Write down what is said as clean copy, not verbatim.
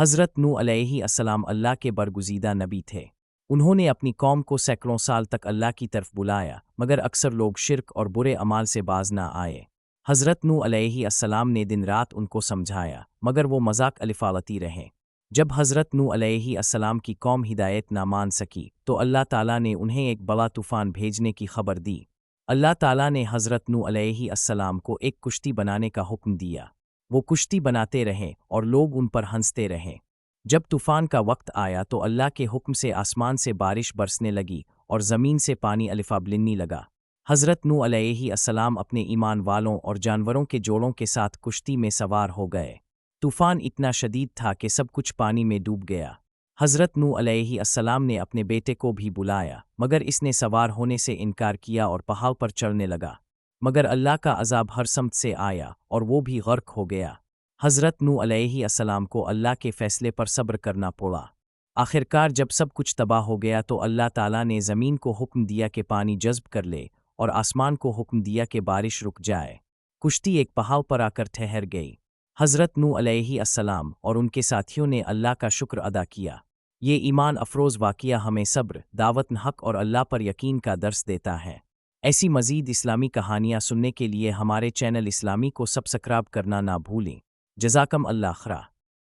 حضرت نوح علیہ السلام اللہ کے برگزیدہ نبی تھے۔ انہوں نے اپنی قوم کو سینکڑوں سال تک اللہ کی طرف بلایا، مگر اکثر لوگ شرک اور برے اعمال سے باز نہ آئے۔ حضرت نوح علیہ السلام نے دن رات ان کو سمجھایا، مگر وہ مذاق الفاظی رہے۔ جب حضرت نوح علیہ السلام کی قوم ہدایت نہ مان سکی تو اللہ تعالیٰ نے انہیں ایک بڑا طوفان بھیجنے کی خبر دی۔ اللہ تعالیٰ نے حضرت نوح علیہ السلام کو ایک کشتی بنانے کا حکم دیا۔ وہ کشتی بناتے رہے اور لوگ ان پر ہنستے رہے۔ جب طوفان کا وقت آیا تو اللہ کے حکم سے آسمان سے بارش برسنے لگی اور زمین سے پانی الفابلنے لگا۔ حضرت نوح علیہ السلام اپنے ایمان والوں اور جانوروں کے جوڑوں کے ساتھ کشتی میں سوار ہو گئے۔ طوفان اتنا شدید تھا کہ سب کچھ پانی میں ڈوب گیا۔ حضرت نوح علیہ السلام نے اپنے بیٹے کو بھی بلایا، مگر اس نے سوار ہونے سے انکار کیا اور پہاڑ پر چڑھنے لگا۔ مگر اللہ کا عذاب ہر سمت سے آیا اور وہ بھی غرق ہو گیا۔ حضرت نوح علیہ السلام کو اللہ کے فیصلے پر صبر کرنا پڑا۔ آخرکار جب سب کچھ تباہ ہو گیا تو اللہ تعالیٰ نے زمین کو حکم دیا کہ پانی جذب کر لے اور آسمان کو حکم دیا کہ بارش رک جائے۔ کشتی ایک پہاڑ پر آ کر ٹھہر گئی۔ حضرت نوح علیہ السلام اور ان کے ساتھیوں نے اللہ کا شکر ادا کیا۔ یہ ایمان افروز واقعہ ہمیں صبر، دعوت حق اور اللہ پر یقین کا درس دیتا ہے۔ ایسی مزید اسلامی کہانیاں سننے کے لیے ہمارے چینل اسلامی کو سبسکرائب کرنا نہ بھولیں۔ جزاکم اللہ خیر۔